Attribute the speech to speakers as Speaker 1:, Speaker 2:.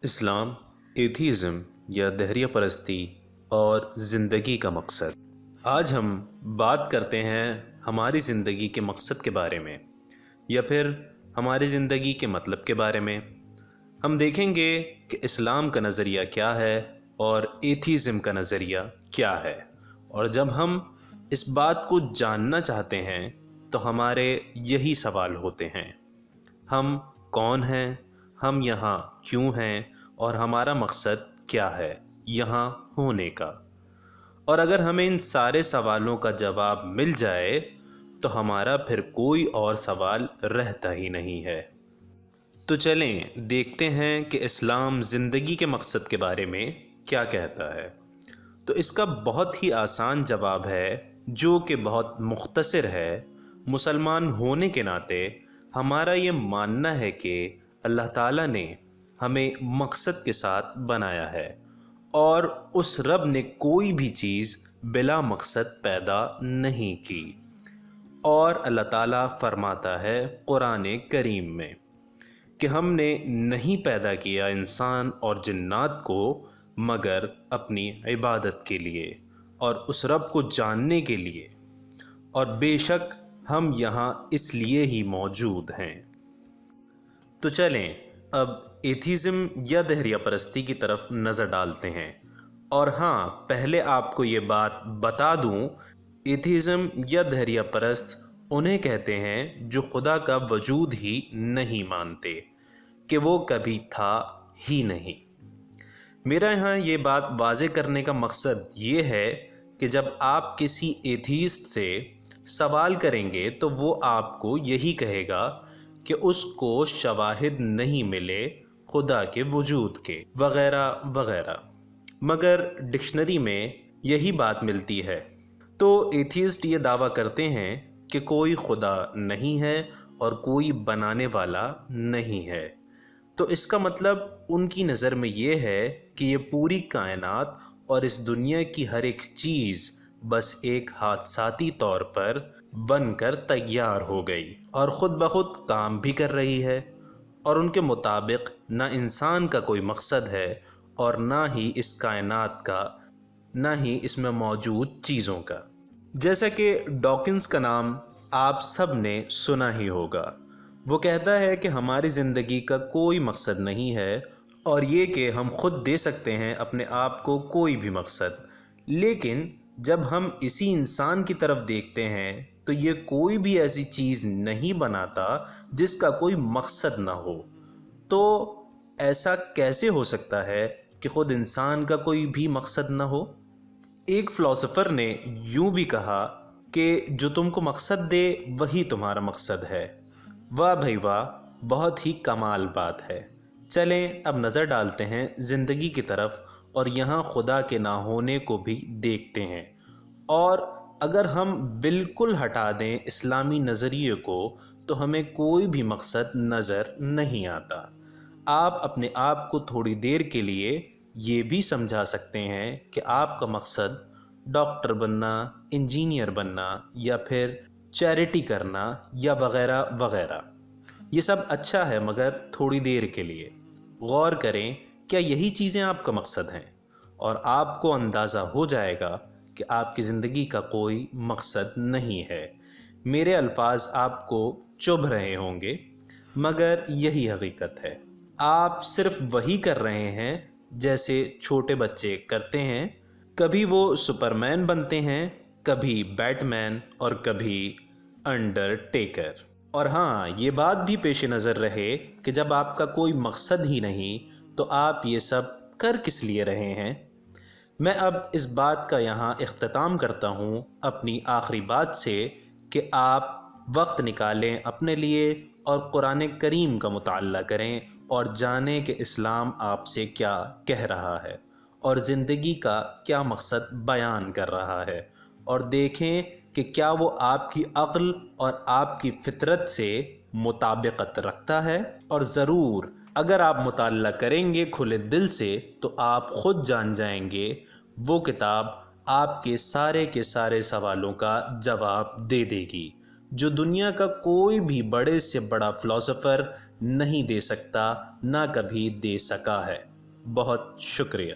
Speaker 1: इस्लाम, atheism या दहरिया परस्ती और ज़िंदगी का मकसद। आज हम बात करते हैं हमारी ज़िंदगी के मकसद के बारे में या फिर हमारी ज़िंदगी के मतलब के बारे में। हम देखेंगे कि इस्लाम का नज़रिया क्या है और एथीज़म का नज़रिया क्या है। और जब हम इस बात को जानना चाहते हैं तो हमारे यही सवाल होते हैं: हम कौन हैं, हम यहाँ क्यों हैं और हमारा मकसद क्या है यहाँ होने का। और अगर हमें इन सारे सवालों का जवाब मिल जाए तो हमारा फिर कोई और सवाल रहता ही नहीं है। तो चलें देखते हैं कि इस्लाम ज़िंदगी के मकसद के बारे में क्या कहता है। तो इसका बहुत ही आसान जवाब है, जो कि बहुत मुख्तसर है। मुसलमान होने के नाते हमारा ये मानना है कि अल्लाह ताला ने हमें मकसद के साथ बनाया है और उस रब ने कोई भी चीज़ बिला मकसद पैदा नहीं की। और अल्लाह ताला फरमाता है कुरान करीम में कि हमने नहीं पैदा किया इंसान और जिन्नात को मगर अपनी इबादत के लिए और उस रब को जानने के लिए, और बेशक हम यहाँ इसलिए ही मौजूद हैं। तो चलें अब एथीज़म या दहरिया परस्ती की तरफ नज़र डालते हैं। और हाँ, पहले आपको ये बात बता दूँ, एथीज़म या दहरिया परस्त उन्हें कहते हैं जो खुदा का वजूद ही नहीं मानते, कि वो कभी था ही नहीं। मेरा यहाँ ये बात वाज़े करने का मकसद ये है कि जब आप किसी एथीस्ट से सवाल करेंगे तो वो आपको यही कहेगा कि उसको शवाहिद नहीं मिले खुदा के वजूद के, वग़ैरह वग़ैरह, मगर डिक्शनरी में यही बात मिलती है। तो एथीस्ट ये दावा करते हैं कि कोई खुदा नहीं है और कोई बनाने वाला नहीं है। तो इसका मतलब उनकी नज़र में ये है कि ये पूरी कायनात और इस दुनिया की हर एक चीज़ बस एक हादसाती तौर पर बनकर तैयार हो गई और ख़ुद ब खुद काम भी कर रही है। और उनके मुताबिक ना इंसान का कोई मकसद है और ना ही इस कायनात का, ना ही इसमें मौजूद चीज़ों का। जैसा कि डॉकिंस का नाम आप सब ने सुना ही होगा। वो कहता है कि हमारी ज़िंदगी का कोई मकसद नहीं है और ये कि हम खुद दे सकते हैं अपने आप को कोई भी मकसद। लेकिन जब हम इसी इंसान की तरफ देखते हैं तो ये कोई भी ऐसी चीज़ नहीं बनाता जिसका कोई मकसद ना हो। तो ऐसा कैसे हो सकता है कि ख़ुद इंसान का कोई भी मकसद ना हो? एक फ़िलासफ़र ने यूँ भी कहा कि जो तुमको मकसद दे वही तुम्हारा मकसद है। वाह भाई वाह, बहुत ही कमाल बात है। चलें अब नज़र डालते हैं ज़िंदगी की तरफ और यहाँ खुदा के ना होने को भी देखते हैं। और अगर हम बिल्कुल हटा दें इस्लामी नज़रिए को तो हमें कोई भी मकसद नज़र नहीं आता। आप अपने आप को थोड़ी देर के लिए ये भी समझा सकते हैं कि आपका मकसद डॉक्टर बनना, इंजीनियर बनना या फिर चैरिटी करना या वग़ैरह वग़ैरह। ये सब अच्छा है मगर थोड़ी देर के लिए। गौर करें, क्या यही चीज़ें आपका मकसद हैं? और आपको अंदाज़ा हो जाएगा कि आपकी ज़िंदगी का कोई मकसद नहीं है। मेरे अल्फाज आपको चुभ रहे होंगे मगर यही हकीकत है। आप सिर्फ वही कर रहे हैं जैसे छोटे बच्चे करते हैं। कभी वो सुपरमैन बनते हैं, कभी बैटमैन और कभी अंडरटेकर। और हाँ, ये बात भी पेश नज़र रहे कि जब आपका कोई मकसद ही नहीं तो आप ये सब कर किस लिए रहे हैं। मैं अब इस बात का यहाँ इख्तिताम करता हूँ अपनी आखिरी बात से कि आप वक्त निकालें अपने लिए और कुरान करीम का मुताल्ला करें और जानें कि इस्लाम आपसे क्या कह रहा है और ज़िंदगी का क्या मकसद बयान कर रहा है। और देखें कि क्या वो आपकी अक्ल और आपकी फितरत से मुताबिकत रखता है। और ज़रूर अगर आप मुताल्ला करेंगे खुले दिल से तो आप ख़ुद जान जाएंगे वो किताब आपके सारे के सारे सवालों का जवाब दे देगी। جو دنیا کا کوئی بھی بڑے سے بڑا فلاسفر نہیں دے سکتا، نہ کبھی دے سکا ہے۔ بہت شکریہ۔